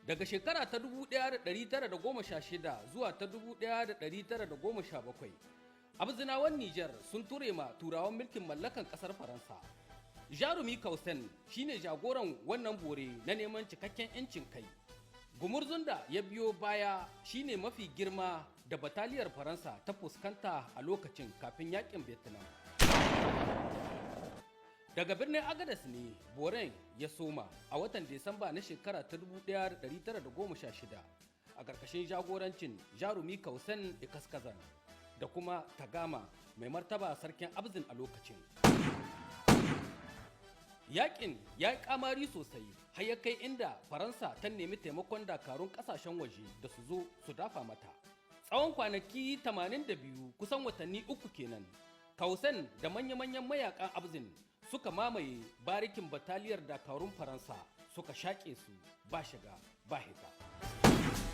Daga shekara ta 1916 zuwa ta 1917, abzinawan Nijar sun ture ma turawan mulkin mallakan ƙasar Faransa. Jarumi Kausen shine jagoran wannan bore na neman cikakken 'yancin kai. Gumurzun da ya biyo baya shine mafi girma da bataliyar Faransa ta fuskanta a lokacin kafin yakin Vietnam. Daga birnin Agadez ne boren ya soma a watan Disamba na shekara ta 1916 a ƙarƙashin jagorancin Jarumi Kausen Ikaskazan da kuma Tagama mai martaba sarkin Abzin a lokacin. Yakin ya yi kamari sosai har ya kai inda Faransa ta nemi taimakon dakarun kasashen waje da su zo su dafa mata. Tsawon kwanaki 82 kusan watanni uku kenan, Kausen da manya-manyan mayakan Abzin suka mamaye barikin bataliyar dakarun Faransa suka shaƙe su ba shiga ba hita.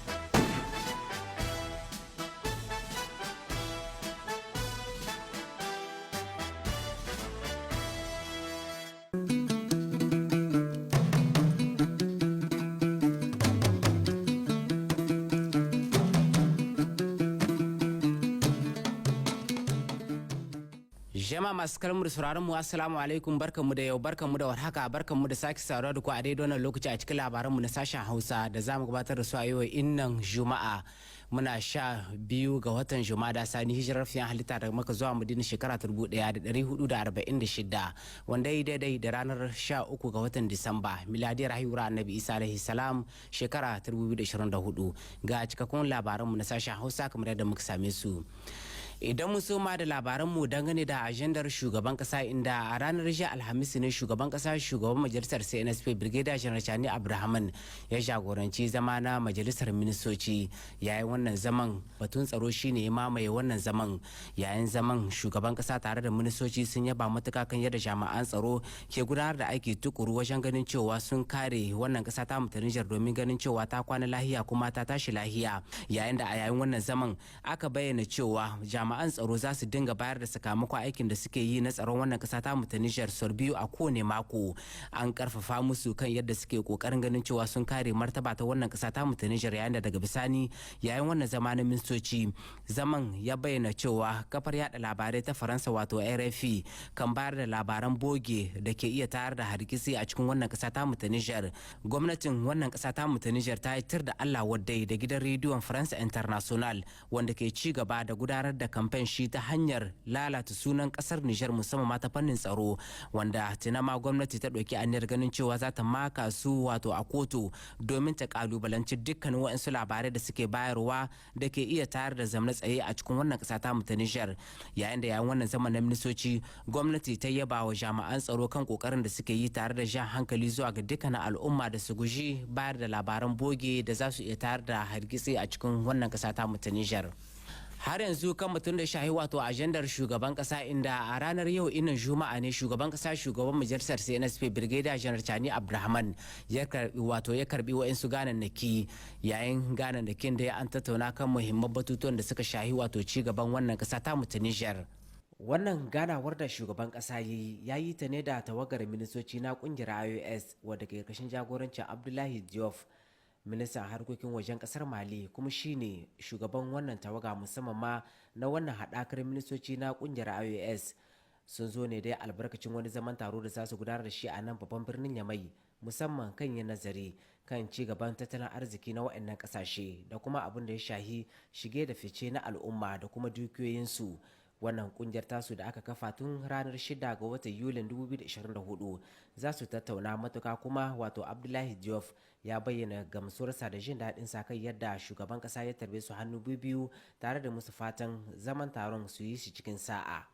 Jama'a masu kalmar sauraron mu assalamu alaikum, barkanmu da yau, barkanmu da warhaka, barkanmu da sake saurara da ku a daidai wannan lokaci a cikin labaranmu na sashen Hausa da zamu gabatar da su a yau innan Juma'a. Muna 12 ga watan Jumada Sani, hijirar fiyan halitta daga Makka zuwa Madina shekara 1446 wanda ya daidai da ranar 13 ga watan Disamba miladiyar haihuwar Annabi Isa alaihi salam shekara 2024. Ga cikakkun labaranmu na sashen Hausa kamar yadda muka same su. Idan mu soma da labaranmu dangane da ajandar shugaban kasa, inda a ranar jiya Alhamis ne shugaban kasa shugaban majalisar CNSP Brigadier General Chani Abrahaman ya jagoranci zama na majalisar ministoci. Yayin wannan zaman batun tsaro shine ya mamaye wannan zaman. Yayin zaman shugaban kasa tare da ministoci sun yaba matuka kan yadda jami'an tsaro ke gudanar da aiki tukuru wajen ganin cewa sun kare wannan kasa ta mutu Nijar domin ganin cewa ta kwana lahiya kuma ta tashi lahiya. Yayin da a yayin wannan zaman aka bayyana cewa jami'an tsaro za su dinga bayar da sakamakon aikin da suke yi na tsaron wannan kasa ta mu ta Nijar sau biyu a kowane mako. An karfafa musu kan yadda suke kokarin ganin cewa sun kare martaba ta wannan kasa ta mu ta Nijar. Yayin da daga bisani yayin wannan zamanin ministoci zaman ya bayyana cewa kafar yada labarai ta Faransa wato RFI kan bayar da labaran boge da ke iya tayar da hargitsi a cikin wannan kasa ta mu ta Nijar. Gwamnatin wannan kasa ta mu ta Nijar ta yi tir da Allah wadai da gidan rediyon France International wanda ke ci gaba da gudanar da kamfen shi ta hanyar lalata sunan kasar Nijar musamman ma ta fannin tsaro, wanda tunama gwamnati ta ɗauki aniyar ganin cewa za ta maka su wato a kotu domin ta kalubalanci dukkanin waɗansu labarai da suke bayarwa da ke iya tayar da zamna tsaye a cikin wannan ƙasa ta mu ta Nijar. Yayin da yayin wannan zaman na ministoci gwamnati ta yaba wa jami'an tsaro kan kokarin da suke yi tare da jan hankali zuwa ga dukkanin al'umma da su guji bayar da labaran boge da za su iya tayar da hargitsi a cikin wannan ƙasa ta mu ta Nijar. Har yanzu kan mutum da shahi wato ajandar shugaban kasa, inda a ranar yau inin juma'a ne shugaban kasa shugaban majalisar CNSP Brigadier General Chani Abrahaman ya karbi wa'insu ganannaki. Yayin ganannakin da an tattauna kan muhimman batutuwan da suka shahi wato ci gaban wannan kasa ta mu ta Nijar. Wannan ganawar da shugaban kasa ya yi ta ne da tawagar ministoci na kungiyar IOS wadda ke karkashin jagorancin Abdullahi Diop, ministan harkokin wajen kasar Mali, kuma shine shugaban wannan tawaga musamman ma na wannan haɗakar ministoci na kungiyar IOS. Sun zo ne dai albarkacin wani zaman taro da za su gudanar da shi a nan babban birnin Yamai, musamman kan yin nazari kan ci gaban tattalin arziki na waɗannan ƙasashe da kuma abin da ya shahi shige da fice na al'umma da kuma dukiyoyinsu. Wannan kungiyar tasu da aka kafa tun ranar 6 ga watan Yulin 2024 za su tattauna matuka, kuma wato Abdullahi Diop ya bayyana gamsuwarsa da jin daɗin sa kai yadda shugaban ƙasa ya tarbe su hannu biyu tare da musu fatan zaman taron su yi shi cikin sa'a.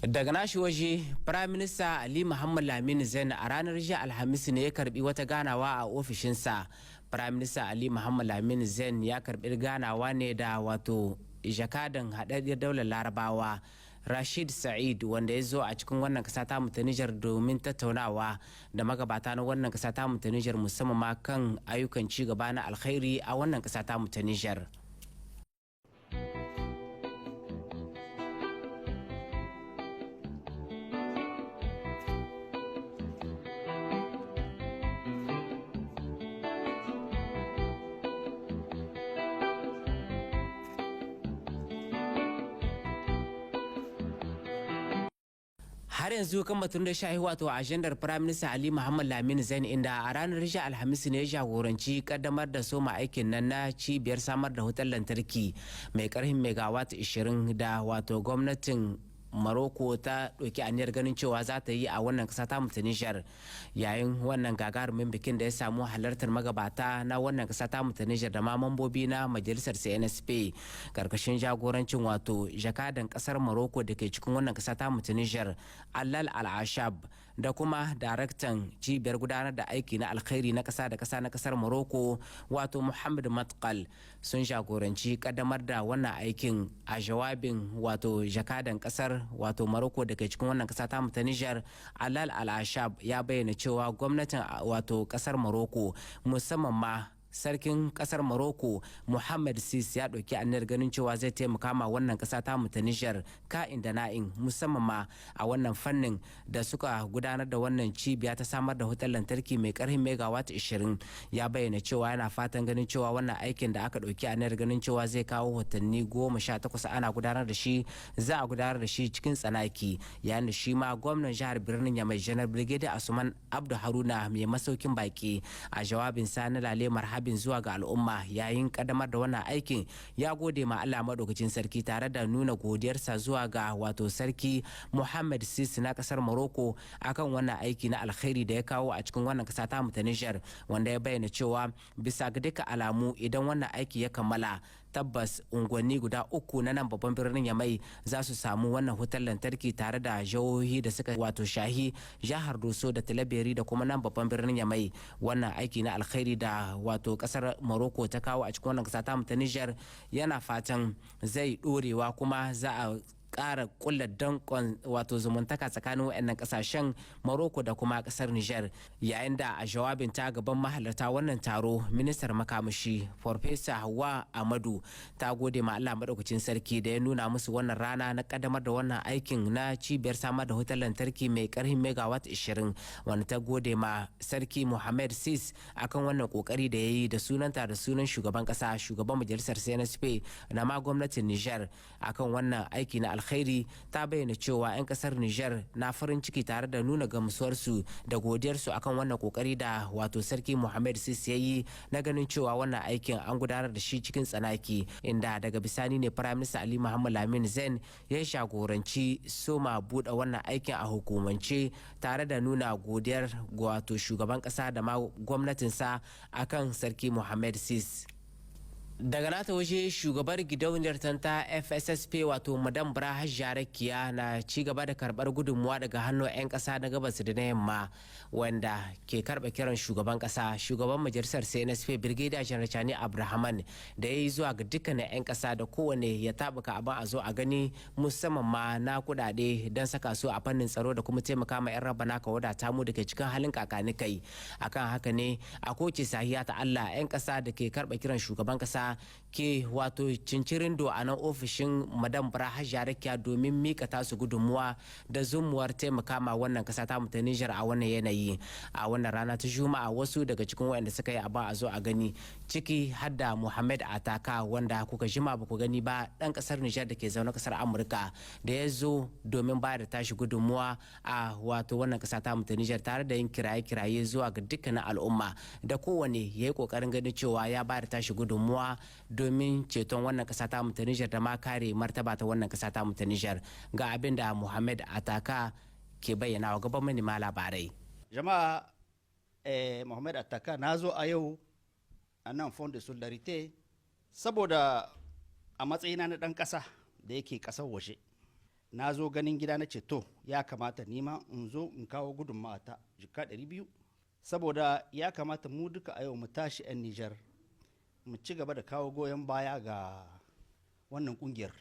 Daga nashi waje, Prime Minister Ali Muhammad Lamin Zain a ranar jiya Alhamis ne ya karbi wata ganawa a ofishinsa. Prime Minister Ali Muhammad Lamin Zain ya karbi ganawa ne da wato jakadan haɗaɗɗiyar daular Larabawa Rashid Sa'id, wanda ya zo a cikin wannan kasa ta mu ta Nijar domin tattaunawa da magabata na wannan kasa ta mu ta Nijar musamman ma kan ayyukan ci gaba na alkhairi a wannan kasa ta mu ta Nijar. har yanzu kan batun da shahi wato ajandar firaminista Ali Muhammad Lamin Zain inda a ranar rashin alhamis ne ya jagoranci kaddamar da soma aikin nan na cibiyar samar da wutar lantarki mai karfin megawatt 20 da wato gwamnatin Morocco ta ɗauki aniyar ganin cewa za ta yi a wannan ƙasa ta Nijar yayin wannan gagarumin bikin da ya samu halartar magabata na wannan ƙasa ta Nijar da ma mambobi na majalisar CNSP karkashin jagorancin wato jakadan ƙasar Morocco da ke cikin wannan ƙasa ta Nijar Allal Al-Ashab da kuma daraktan cibiyar gudanar da aiki na alkhairi na ƙasa da ƙasa na ƙasar Morocco wato Muhammad Matkal sun jagoranci kaddamar da wannan aikin a jawabin wato jakadan ƙasar wato Morocco da ke cikin wannan ƙasa ta Nijar Allal Al-Ashab ya bayyana cewa gwamnatin wato ƙasar Morocco musamman ma sarkin kasar Morocco Muhammad Sis ya ɗauki aniyar ganin cewa zai taimaka ma wannan ƙasa ta Nijar ka'in da na'in musamman ma a wannan fannin da suka gudanar da wannan cibiya ta samar da wutar lantarki mai ƙarfin megawatt 20 ya bayyana cewa yana fatan ganin cewa wannan aikin da aka ɗauki aniyar ganin cewa zai kawo watanni 18 ana gudanar da shi za a gudanar da shi cikin tsanaki yayin da shi ma gwamnan jihar Birnin Yamai Janar Brigadier Asuman Abdu Haruna mai masaukin baki a jawabin sa na lale marhaba bin zuwa ga al'umma yayin kaddamar da wannan aikin ya gode ma Allah madaukakin sarki tare da nuna godiyarsa zuwa ga wato sarki Muhammad Sisi na kasar Morocco akan wannan aiki na alkhairi da ya kawo a cikin wannan kasa ta Nijar wanda ya bayyana cewa bisa ga duka alamu idan wannan aiki ya kammala tabbas unguwanni guda uku na nan babban birnin Yamai za su samu wannan wutar lantarki tare da jihohi da suka wato shahi jihar Doso da Talabiri da kuma nan babban birnin Yamai wannan aiki na alkhairi da wato kasar Morocco ta kawo a cikin wannan kasa ta Nijar yana fatan zai dorewa kuma za a ƙara kulla dankon wato zumuntaka tsakanin waɗannan ƙasashen Morocco da kuma ƙasar Niger yayin da a jawabin ta gaban mahalarta wannan taro ministar makamashi Farfesa Hauwa Amadu ta gode ma Allah madaukakin sarki da ya nuna musu wannan rana na kaddamar da wannan aikin na cibiyar samar da wutar lantarki mai ƙarfin megawatt 20 wanda ta gode ma sarki Mohammed Sis akan wannan kokari da yayi da sunanta da sunan shugaban ƙasa shugaban majalisar CNSP da ma gwamnatin Niger akan wannan aiki na alkhairi ta bayyana cewa 'yan kasar Niger na farin ciki tare da nuna gamsuwarsu da godiyarsu akan wannan kokari da wato sarki Mohammed Sisi ya yi na ganin cewa wannan aikin an gudanar da shi cikin tsanaki inda daga bisani ne Prime Minister Ali Muhammad Lamin Zain ya shagoranci soma buɗe wannan aikin a hukumance tare da nuna godiyar wato shugaban kasa da ma gwamnatinsa akan sarki Mohammed Sisi. Daga nata waje shugabar gidauniyar ta FSSP wato madam Braha Jarakiya na ci gaba da karbar gudunmuwa daga hannun 'yan kasa na gabas da na yamma wanda ke karba kiran shugaban kasa shugaban majalisar CNSP Brigadier General Chani Abrahaman da ya yi zuwa ga dukkanin 'yan kasa da kowane ya tabuka abin a zo a gani musamman ma na kudade don saka su a fannin tsaro da kuma taimaka ma 'yan rabana ka wadata mu da ke cikin halin kakani kai akan haka ne a kowace sahiya ta Allah 'yan kasa da ke karba kiran shugaban kasa ke wato cincirin do a nan ofishin madam Braha Jarakiya domin mika tasu gudunmuwa da zumuwar taimaka ma wannan kasa ta ta Niger a wannan yanayi a wannan rana ta Juma'a wasu daga cikin waɗanda suka yi abin a zo a gani ciki hadda Muhammad Ataka wanda kuka jima ba ku gani ba dan kasar Niger da ke zaune kasar Amurka da ya zo domin ba da tashi gudunmuwa a wato wannan kasa ta ta Niger tare da yin kiraye-kiraye zuwa ga dukkanin al'umma da kowane ya yi kokarin ganin cewa ya ba da tashi gudunmuwa domin ceton wannan kasa ta ta Niger da ma kare martaba ta wannan kasa ta ta Niger ga abin da Muhammad Ataka ke bayyana wa gaban manema labarai. Jama'a Muhammad Ataka na zo a yau a nan Fond de Solidarité saboda a matsayina na ɗan ƙasa da yake ƙasar waje na zo ganin gida na ceto ya kamata nima in zo in kawo gudunmawa ta jika 200 saboda ya kamata mu duka a yau mu tashi 'yan Nijar mu ci gaba da kawo goyon baya ga wannan kungiyar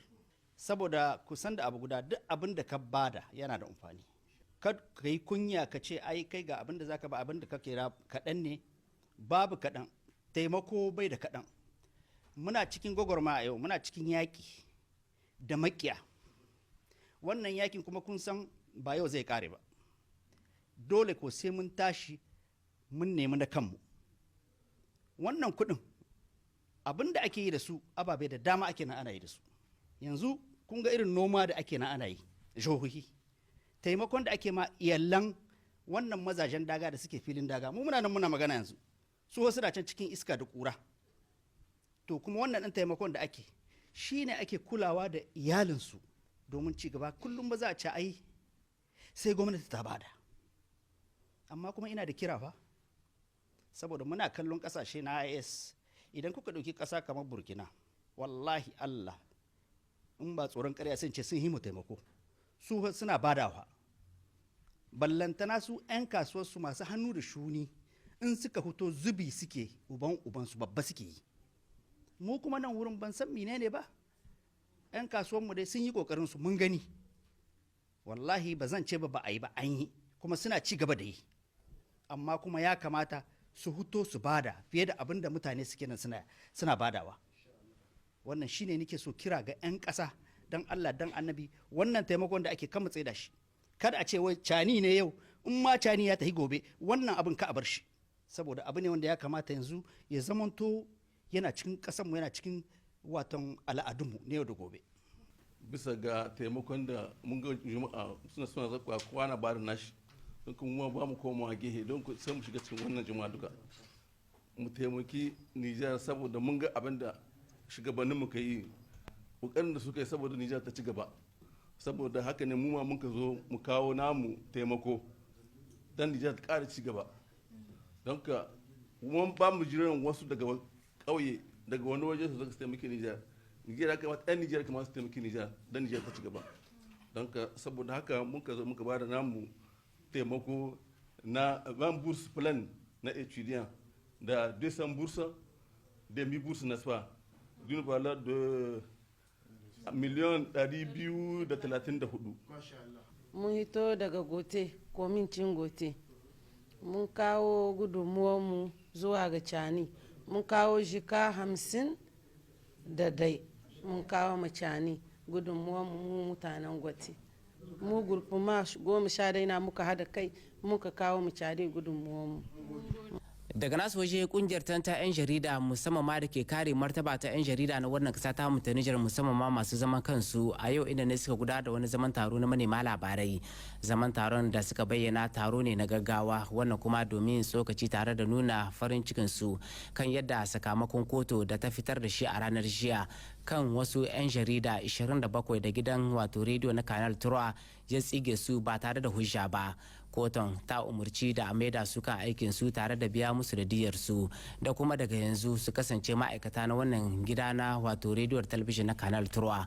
saboda kusan da abu guda duk abin da ka bada yana da amfani ka yi kunya ka ce ai kai ga abin da zaka ba abin da ka kera kaɗan ne babu kaɗan taimako bai da kaɗan muna cikin gwagwarma a yau muna cikin yaƙi da makiya wannan yakin kuma kun san ba yau zai kare ba dole ko sai mun tashi mun nemi na kanmu wannan kuɗin abin da ake yi da su ababe da dama ake na ana yi da su yanzu kun ga irin noma da ake na ana yi jihohi taimakon da ake ma iyalan wannan mazajen daga da suke filin daga mu muna nan muna magana yanzu su wasu da can cikin iska da kura to kuma wannan ɗan taimakon da ake shi ne ake kulawa da iyalinsu domin ci gaba kullum ba za a ci ai sai gwamnati ta bada amma kuma ina da kira fa saboda muna kallon kasashe na IS idan kuka ɗauki ƙasa kamar Burkina wallahi Allah in ba tsoron ƙarya sun ce sun himu taimako su suna badawa ballantana su 'yan kasuwarsu masu hannu da shuni in suka fito zubi suke ubansu babba suke yi mu kuma nan wurin ban san menene ba 'yan kasuwanmu dai sun yi kokarin su mun gani wallahi ba zan ce ba a yi ba an yi kuma suna ci gaba da yi amma kuma ya kamata su huto su bada fiye da abin da mutane suke nan suna badawa wannan shine nake so kira ga 'yan ƙasa dan Allah dan annabi wannan taimakon da ake kama tsaye da shi kada a ce wai cani ne yau in ma cani ya tafi gobe wannan abin ka a bar shi saboda abu ne wanda ya kamata yanzu ya zamanto yana cikin ƙasarmu yana cikin watan al'adunmu ne yau da gobe bisa ga taimakon da mun ga juma'a suna zakwa kwana ba da nashi don kuma ba mu koma gehe don sai mu shiga cikin wannan juma'a duka mu taimaki Nijar saboda mun ga abin da shugabannin mu yi kokarin da suka yi saboda Nijar ta ci gaba saboda haka ne mu ma mun ka zo mu kawo namu taimako dan Nijar ta ƙara ci gaba don ka mun ba mu jiran wasu daga ƙauye daga wani waje su zaka taimaki Nijar Nijar kamata ɗan Nijar kamata su taimaki Nijar dan Nijar ta ci gaba don ka saboda haka muka zo muka ba da namu taimako na van bourse plan na étudiant da 200 bourses demi bourse n'est-ce pas d'une valeur de 1,234 mun hito daga gote komincin gote mun kawo gudunmuwanmu zuwa ga cani mun kawo jika 50 da dai mun kawo macani gudunmuwanmu mutanen gote mu gurfuma 10 na muka hada kai muka kawo macani gudunmuwanmu daga nasu waje kungiyar ta 'yan jarida musamman ma da ke kare martaba ta 'yan jarida na wannan kasa ta ta Nijar musamman ma masu zaman kansu a yau inda ne suka gudanar da wani zaman taro na manema labarai zaman taron da suka bayyana taro ne na gaggawa wannan kuma domin tsokaci tare da nuna farin cikin su kan yadda sakamakon kotu da ta fitar da shi a ranar jiya kan wasu 'yan jarida 27 da gidan wato rediyo na Canal Trois ya tsige su ba tare da hujja ba kotun ta umarci da a maida su kan aikin su tare da biya musu da diyar su da kuma daga yanzu su kasance ma'aikata na wannan gida na wato rediyo talabijin na Canal Trois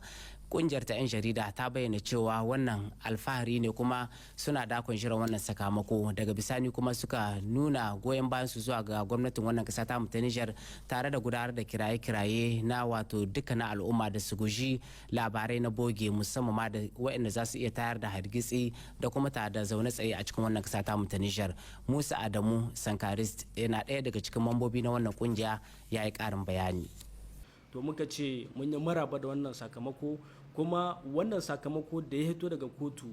kungiyar ta 'yan jarida ta bayyana cewa wannan alfahari ne kuma suna dakon shirin wannan sakamako daga bisani kuma suka nuna goyon bayan su zuwa ga gwamnatin wannan kasa ta ta Nijar tare da gudanar da kiraye-kiraye na wato dukkanin al'umma da su guji labarai na boge musamman ma da waɗanda za su iya tayar da hargitsi da kuma ta da zaune tsaye a cikin wannan kasa ta ta Nijar. Musa Adamu Sankarist yana ɗaya daga cikin mambobi na wannan kungiya ya yi ƙarin bayani. To muka ce mun yi maraba da wannan sakamako kuma wannan sakamako da ya hito daga kotu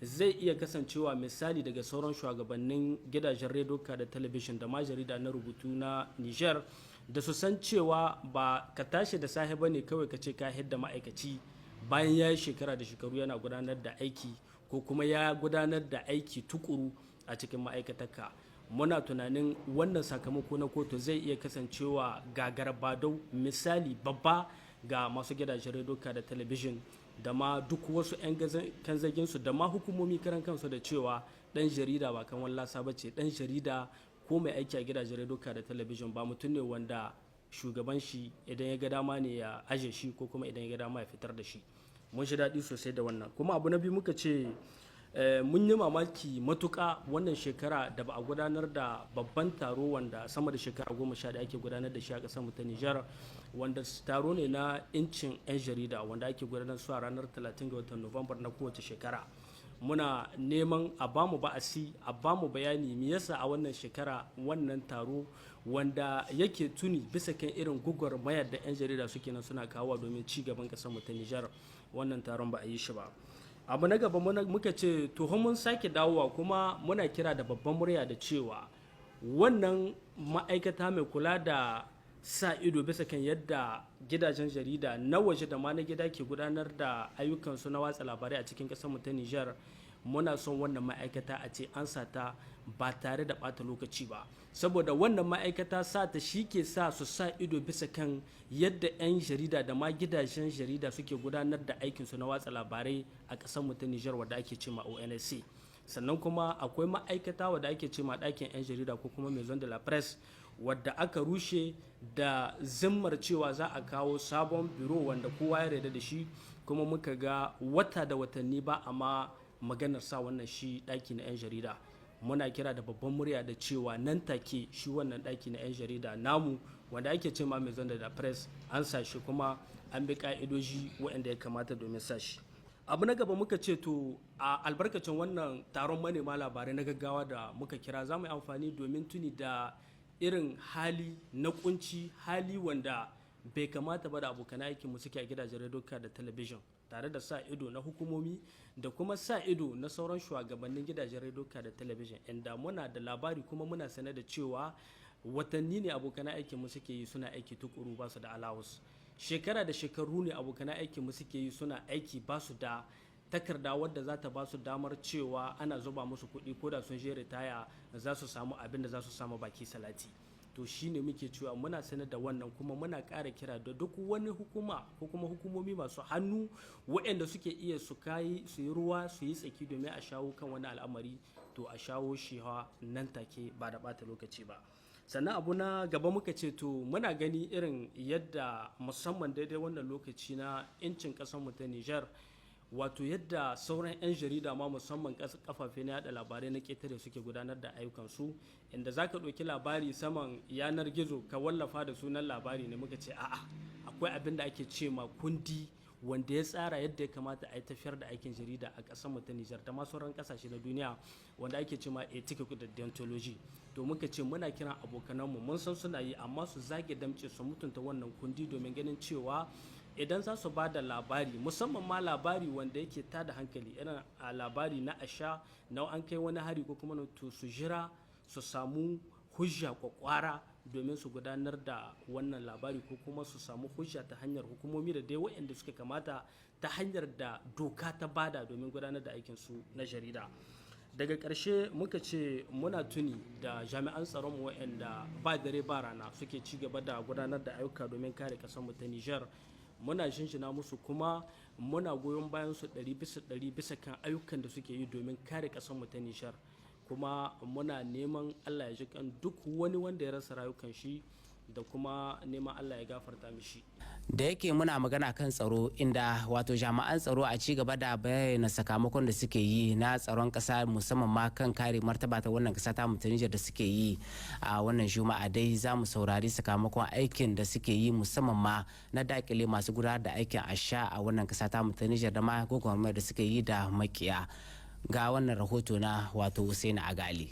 zai iya kasancewa misali daga sauran shugabannin gidajen rediyo da talabijin da ma jarida na rubutu na Niger da su san cewa ba ka tashi da safe ba ne kawai ka ce ka hidda ma'aikaci bayan ya yi shekara da shekaru yana gudanar da aiki ko kuma ya gudanar da aiki tukuru a cikin ma'aikatarka. Muna tunanin wannan sakamako na kotu zai iya kasancewa gagarabadau misali babba ga masu gidajen rediyo da talabijin da ma duk wasu 'yan kanzaginsu da ma hukumomi karan kansu da cewa dan jarida ba kan wallasa ba ce dan jarida ko mai aiki a gidajen rediyo da talabijin ba mutum ne wanda shugaban shi idan ya ga dama ne ya aje shi ko kuma idan ya ga dama ya fitar da shi. Mun shi daɗi sosai da wannan kuma abu na biyu muka ce mun yi mamaki matuƙa wannan shekara da ba a gudanar da babban taro wanda sama da shekara 11 ake gudanar da shi a ƙasar mu ta Nijar wanda taro ne na incin 'yan jarida wanda ake gudanar su a ranar 30 ga watan Nuwambar na kowace shekara. Muna neman a bamu ba'asi a bamu bayani me yasa a wannan shekara wannan taro wanda yake tuni bisa kan irin mayar da 'yan jarida suke nan suna kawo domin ci gaban ƙasar mu ta Nijar wannan taron ba a yi shi ba. Abu na gaba muka ce to mun sake dawowa kuma muna kira da babban murya da cewa wannan ma'aikata mai kula da sa ido bisa kan yadda gidajen jarida na waje da ma na gida ke gudanar da ayyukansu na watsa labarai a cikin ƙasar mu ta Nijar muna son wannan ma'aikata a ce an sata ba tare da ɓata lokaci ba, saboda wannan ma'aikata sata shi ke sa su sa ido bisa kan yadda 'yan jarida da ma gidajen jarida suke gudanar da aikinsu na watsa labarai a ƙasar mu ta Nijar wadda ake ce ma ONSC. Sannan kuma akwai ma'aikata wadda ake ce ma ɗakin 'yan jarida ko kuma Maison de la Presse wadda aka rushe da zimmar cewa za a kawo sabon biro wanda kowa ya yarda da shi, kuma muka ga wata da watanni ba amma maganar sa wannan shi ɗaki na 'yan jarida. Muna kira da babban murya da cewa nan take shi wannan ɗaki na 'yan jarida namu wanda ake ce ma Maison de la Presse an sa shi kuma an bi ka'idoji waɗanda ya kamata domin sa shi. Abu na gaba muka ce to a albarkacin wannan taron manema labarai na gaggawa da muka kira za mu yi amfani domin tuni da irin hali na kunci, hali wanda bai kamata ba da abokan aikinmu suke a gidajen rediyo da talabijin, tare da sa ido na hukumomi da kuma sa ido na sauran shugabannin gidajen rediyo da talabijin, inda muna da labari kuma muna sane da cewa watanni ne abokan aikinmu suke yi suna aiki tukuru ba su da alawus. Shekara da shekaru ne abokan aikinmu suke yi suna aiki ba su da takarda wadda za ta ba su damar cewa ana zuba musu kuɗi ko da sun je ritaya za su samu abin da za su samu baki salati. To shi ne muke cewa muna sanar da wannan kuma muna ƙara kira da duk wani hukuma ko kuma hukumomi masu hannu waɗanda suke iya su yi ruwa su yi tsaki domin a shawo kan wani al'amari, to a shawo shi nan take ba da ɓata lokaci ba. Sannan abu na gaba muka ce to muna gani irin yadda musamman daidai wannan lokaci na 'yancin ƙasarmu ta Nijar, wato yadda sauran 'yan jarida ma musamman kafafe na yada labarai na ƙetare suke gudanar da ayyukansu, inda za ka ɗauki labari saman yanar gizo ka wallafa da sunan labari ne. Muka ce a'a, akwai abin da ake ce ma kundi wanda ya tsara yadda ya kamata a yi tafiyar da aikin jarida a ƙasar mu ta Nijar da ma sauran ƙasashe na duniya wanda ake ce ma ethics da deontology. To muka ce muna kiran abokananmu, mun san suna yi amma su zage damce su mutunta wannan kundi domin ganin cewa idan za su ba da labari, musamman ma labari wanda yake tada hankali irin a labari na asha na an kai wani hari ko kuma to su jira su samu hujja kwakwara domin su gudanar da wannan labari ko kuma su samu hujja ta hanyar hukumomi da dai waɗanda suka kamata ta hanyar da doka ta bada domin gudanar da aikinsu na jarida. Daga ƙarshe muka ce muna tuni da jami'an tsaronmu waɗanda ba dare ba rana suke ci gaba da gudanar da ayyuka domin kare ƙasarmu ta Nijar. Muna shinshina musu kuma muna goyon bayan su 100% bisa kan ayyukan da suke yi domin kare ƙasarmu ta Nijar, kuma muna neman Allah ya ji kan duk wani wanda ya rasa rayukan shi da kuma neman Allah ya gafarta mishi. Da yake muna magana kan tsaro, inda wato jami'an tsaro a ci gaba da bayyana sakamakon da suke yi na tsaron kasa musamman ma kan kare martaba ta wannan kasa ta Nijar da suke yi a wannan juma'a dai za mu saurari sakamakon aikin da suke yi musamman ma na dakile masu gudanar da aikin asha a wannan kasa ta Nijar da ma gwagwarmayar da suke yi da makiya. Ga wannan rahoto na wato Hussein Agali.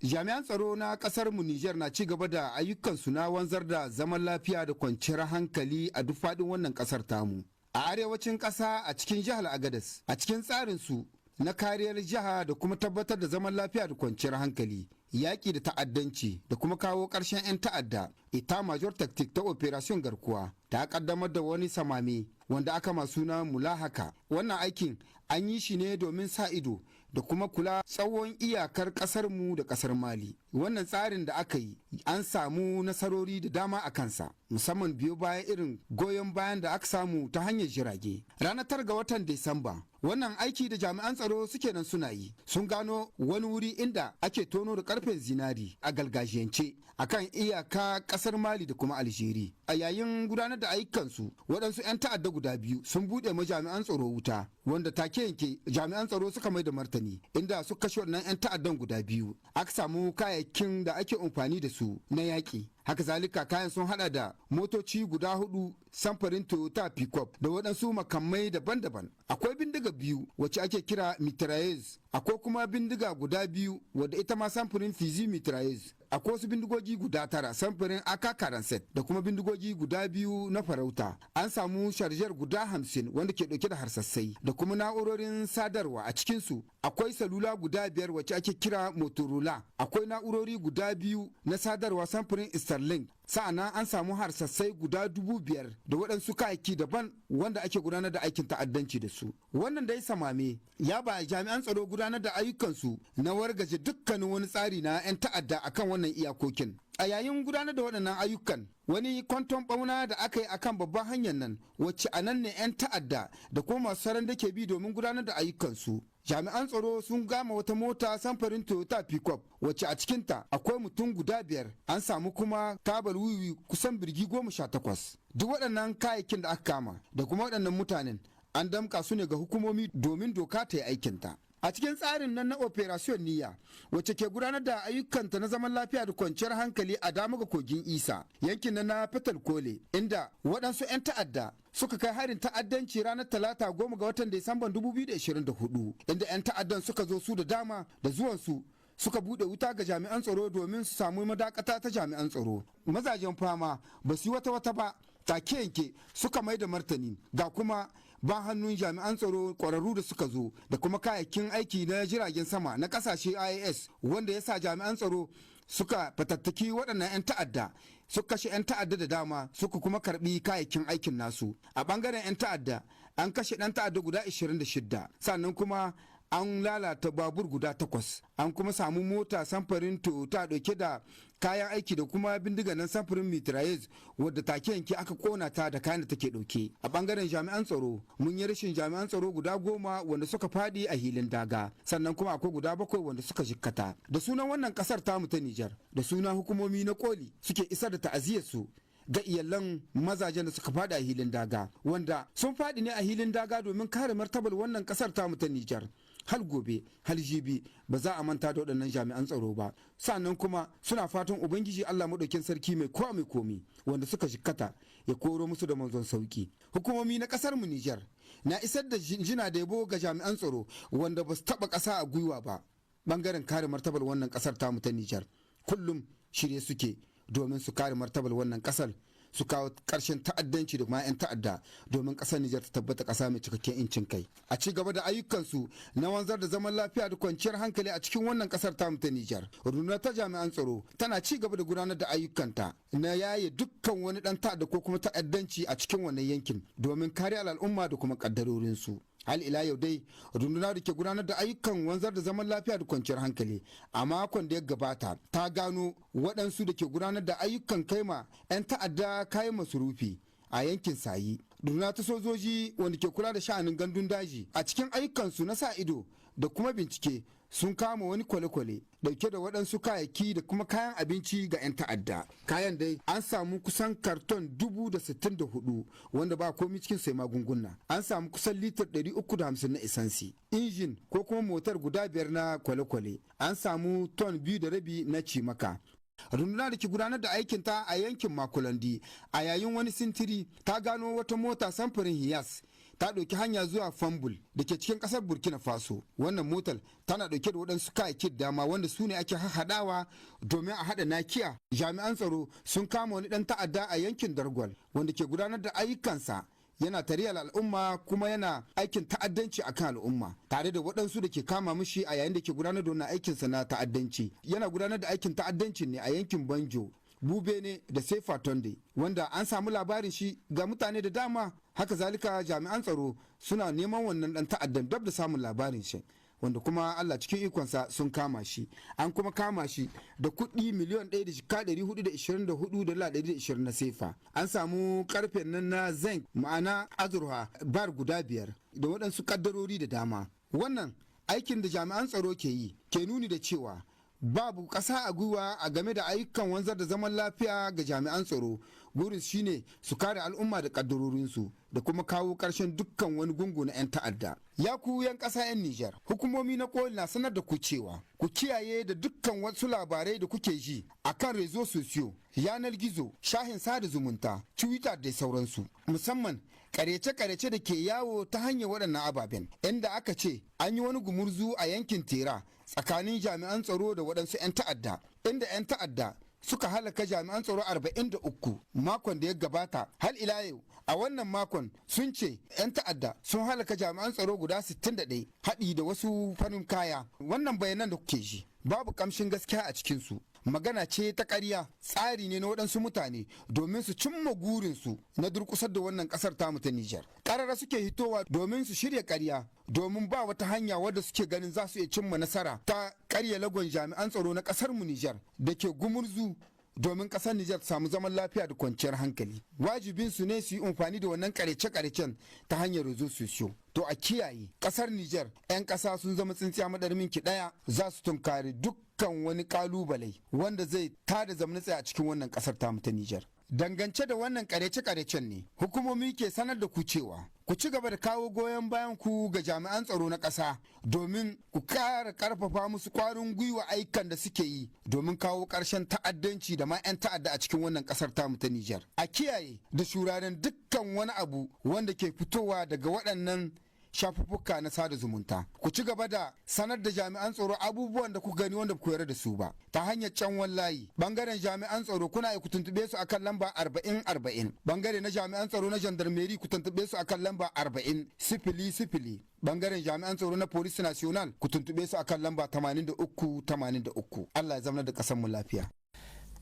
Jami'an tsaro na kasar mu Nijar na ci gaba da ayyukansu na wanzar da zaman lafiya da kwanciyar hankali a duk faɗin wannan kasar tamu. A arewacin ƙasa a cikin jihar Agadez, a cikin tsarin su na kariyar jiha da kuma tabbatar da zaman lafiya da kwanciyar hankali, yaƙi da ta'addanci da kuma kawo ƙarshen 'yan ta'adda, ita major tactic ta operation garkuwa ta kaddamar da wani samame wanda aka masu na mulahaka. Wannan aikin an yi shi ne domin sa ido da kuma kula tsawon iyakar kasar mu da kasar Mali. Wannan tsarin da aka yi an samu nasarori da dama a kansa, musamman biyo bayan irin goyon bayan da aka samu ta hanyar jirage. Ranar 9 ga watan Disamba, wannan aiki da jami'an tsaro suke nan suna yi sun gano wani wuri inda ake tono da karfen zinari a galgajiyance akan iyaka kasar Mali da kuma Algeria. A yayin gudanar da ayyukansu, waɗansu 'yan ta'adda guda biyu sun buɗe ma jami'an tsaro wuta, wanda take yanke jami'an tsaro suka mai da martani inda suka kashe waɗannan 'yan ta'addan guda biyu. Aka samu kayayyakin da ake amfani da su na yaƙi. Haka zalika kayan sun hada da motoci guda 4 samfarin Toyota Pickup da waɗansu makamai daban-daban. Akwai bindiga biyu wacce ake kira mitraillez, akwai kuma bindiga guda biyu wadda ita ma samfurin Fizi mitraillez. Akwai wasu bindigogi guda 9 samfurin AK-47 da kuma bindigogi guda biyu na farauta. An samu sharjar guda 50 wanda ke dauke da harsassai da kuma na'urorin sadarwa a cikinsu. Akwai salula guda 5 wacce ake kira Motorola. Akwai na'urori guda 2 na sadarwa samfurin Starlink. sa'annan an samu harsassai guda 5,000 da waɗansu kayayyaki daban wanda ake gudanar da aikin ta'addanci da su. Wannan dai samame ya ba jami'an tsaro gudanar da ayyukansu na wargaje dukkanin wani tsari na 'yan ta'adda akan wannan iyakokin. A yayin gudanar da waɗannan ayyukan wani kwanton ɓauna da aka yi akan babban hanyar nan wacce a nan ne 'yan ta'adda da kuma masu saran da ke bi domin gudanar da ayyukansu. Jami'an tsaro sun gama wata mota samfarin Toyota Pickup wacce a cikinta akwai mutum guda 5, an samu kuma tabar wiwi kusan birgi 18. Duk waɗannan kayayyakin da aka kama da kuma waɗannan mutanen an damƙa su ne ga hukumomi domin doka ta yi aikinta. A cikin tsarin nan na Operation Niyya wacce ke gudanar da ayyukanta na zaman lafiya da kwanciyar hankali a Damaga Kogin Isa yankin na Fetal Kole inda waɗansu 'yan ta'adda suka kai harin ta'addanci ranar Talata 10 ga watan Disamban 2024 inda 'yan ta'addan suka zo su da dama da zuwansu suka bude wuta ga jami'an tsaro domin su samu madakata ta jami'an tsaro. Mazajen fama ba su yi wata ba take yanke suka mai da martani ga kuma ba hannun jami'an tsaro kwararru da suka zo da kuma kayayyakin aiki na jiragen sama na kasashe IAS wanda ya sa jami'an tsaro suka fatattaki waɗannan 'yan ta'adda suka kashe 'yan ta'adda da dama suka kuma karbi kayayyakin aikin nasu. A bangaren 'yan ta'adda an kashe ɗan ta'adda guda 26 sannan kuma an lalata babur guda 8 an kuma samu mota samfarin Toyota dauke da kayan aiki da kuma bindiga nan samfurin mitraillez wadda take yanke aka kona ta da kayan da take dauke. A bangaren jami'an tsaro mun yi rashin jami'an tsaro guda 10 wanda suka fadi a hilin daga sannan kuma akwai guda 7 wanda suka jikkata. Da sunan wannan kasar tamu ta Nijar da sunan hukumomi na koli suke isar da ta'aziyar su ga iyalan mazajen da suka fadi a hilin daga wanda sun fadi ne a hilin daga domin kare martabar wannan kasar tamu ta Nijar. Hal gobe hal jibi ba za a manta da waɗannan jami'an tsaro ba sannan kuma suna fatan ubangiji Allah maɗaukin sarki mai kowa mai komi wanda suka jikkata ya koro musu da manzon sauki. Hukumomi na ƙasar mu Nijar na isar da jinjina da yabo ga jami'an tsaro wanda ba su taɓa ƙasa a gwiwa ba bangaren kare martabar wannan ƙasar tamu ta Nijar. Kullum shirye suke domin su kare martabar wannan ƙasar su kawo ƙarshen ta'addanci da kuma 'yan ta'adda domin ƙasar Nijar ta tabbata ƙasa mai cikakken incin kai. A ci gaba da ayyukansu na wanzar da zaman lafiya da kwanciyar hankali a cikin wannan ƙasar tamu ta Nijar. Rundunar ta jami'an tsaro tana ci gaba da gudanar da ayyukanta na yaye dukkan wani ɗan ta'adda ko kuma ta'addanci a cikin wannan yankin domin kare al'umma da kuma ƙaddarorinsu. Hal ila yau dai runduna da ke gudanar da ayyukan wanzar da zaman lafiya da kwanciyar hankali a makon da ya gabata ta gano waɗansu da ke gudanar da ayyukan kaima 'yan ta'adda kayan masurufi a yankin Sayi. Runduna ta sojoji wanda ke kula da sha'anin gandun daji a cikin ayyukansu na sa ido da kuma bincike sun kama wani kwale-kwale dauke da waɗansu kayayyaki da kuma kayan abinci ga 'yan ta'adda. Kayan dai an samu kusan karton 64,000 wanda ba komi cikin sai magunguna. An samu kusan litar 350 na isansi. Injin ko kuma motar guda 5 na kwale-kwale. An samu ton 2.5 na cimaka. Runduna da ke gudanar da aikinta a yankin Makulandi a yayin wani sintiri ta gano wata mota samfurin Hiyas ta ɗauki hanya zuwa Fambul da ke cikin ƙasar Burkina Faso. Wannan motar tana ɗauke da waɗansu kayayyaki dama wanda su ne ake haɗawa domin a haɗa nakiya. Jami'an tsaro sun kama wani ɗan ta'adda a yankin Dargwal wanda ke gudanar da ayyukansa yana tariyar al'umma kuma yana aikin ta'addanci akan al'umma tare da waɗansu da ke kama mishi a yayin da ke gudanar da wannan aikinsa na ta'addanci. Yana gudanar da aikin ta'addanci ne a yankin Banjo, Bube da Sefa Tonde wanda an samu labarin shi ga mutane da dama. Haka zalika jami'an tsaro suna neman wannan dan ta'addan dab da samun labarin shi wanda kuma Allah cikin ikonsa sun kama shi. An kuma kama shi da kuɗi miliyan 1,424,120 na sefa. An samu karfe nan na zinc ma'ana azurfa bar guda 5 da waɗansu kaddarori da dama. Wannan aikin da jami'an tsaro ke yi ke nuni da cewa babu ƙasa a gwiwa a game da ayyukan wanzar da zaman lafiya ga jami'an tsaro. Burin shine su kare al'umma da kaddarorinsu da kuma kawo ƙarshen dukkan wani gungu na 'yan ta'adda. Ya ku 'yan ƙasa 'yan Nijar, hukumomi na koli na sanar da ku cewa ku kiyaye da dukkan wasu labarai da kuke ji a kan rezo sosiyo, yanar gizo, shahin sada zumunta, Twitter da sauransu. Musamman karece-karece da ke yawo ta hanyar waɗannan ababen, inda aka ce an yi wani gumurzu a yankin Tera tsakanin jami'an tsaro da waɗansu 'yan ta'adda, inda 'yan ta'adda suka halaka jami'an tsaro 43 makon da ya gabata. Har ila yau a wannan makon sun ce 'yan ta'adda sun halaka jami'an tsaro guda 61 haɗi da wasu farin kaya. Wannan bayanan da kuke ji babu kamshin gaskiya a cikinsu. magana ce ta ƙarya, tsari ne na waɗansu mutane domin su cimma gurinsu na durƙusar da wannan ƙasar tamu ta Nijar. Ƙarara suke hitowa domin su shirya ƙarya, domin ba wata hanya wadda suke ganin za su iya cimma nasara ta ƙarya lagon jami'an tsaro na ƙasar mu Nijar da ke gumurzu domin ƙasar Nijar ta samu zaman lafiya da kwanciyar hankali. Wajibin su ne su yi amfani da wannan ƙarece-ƙarecen ta hanyar rezo sosiyo. To a kiyaye, ƙasar Nijar 'yan ƙasa sun zama tsintsiya madarmin ki ɗaya, za su tunkari dukkan wani ƙalubale wanda zai tada zamani tsaye a cikin wannan ƙasar tamu ta Nijar. Dangance da wannan karece-karecen ne, hukumomi ke sanar da ku cewa ku ci gaba da kawo goyon bayan ku ga jami'an tsaro na ƙasa domin ku ƙara ƙarfafa musu ƙwarin gwiwa ayyukan da suke yi domin kawo ƙarshen ta'addanci da ma 'yan ta'adda a cikin wannan ƙasar tamu ta Nijar. A kiyaye da shuraren dukkan wani abu wanda ke fitowa daga waɗannan shafuffuka na sada zumunta. Ku ci gaba da sanar da jami'an tsaro abubuwan da kuka gani wanda ku yarda da su ba ta hanyar can wallahi. Bangaren jami'an tsaro kuna ku tuntube su akan lamba 4040. Bangare na jami'an tsaro na gendarmerie ku tuntube su akan lamba 4000. Bangaren jami'an tsaro na police national ku tuntube su akan lamba 83. Allah ya zama da ƙasar mu lafiya.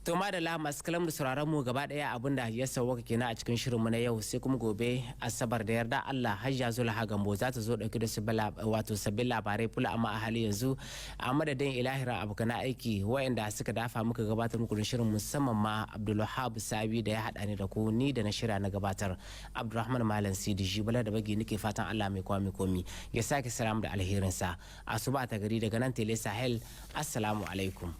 To madalla masu kalam da sauraron mu gaba daya abinda ya sauwaka kenan a cikin shirin mu na yau, sai kuma gobe asabar da yarda Allah Hajja Zulha Gambo za ta zo dauke da sabbin labarai fula, amma a hali yanzu a madadin ilahira abokan aiki wayanda suka dafa muka gabatar muku da shirin, musamman ma Abdulwahab Sabi da ya hada ni da ku, ni da na shirya na gabatar Abdulrahman Malam Sidi Jibala da bagi nake fatan Allah mai kwami komi ya sake salamu da alherinsa. Asuba ta gari daga nan Tele Sahel, assalamu alaikum.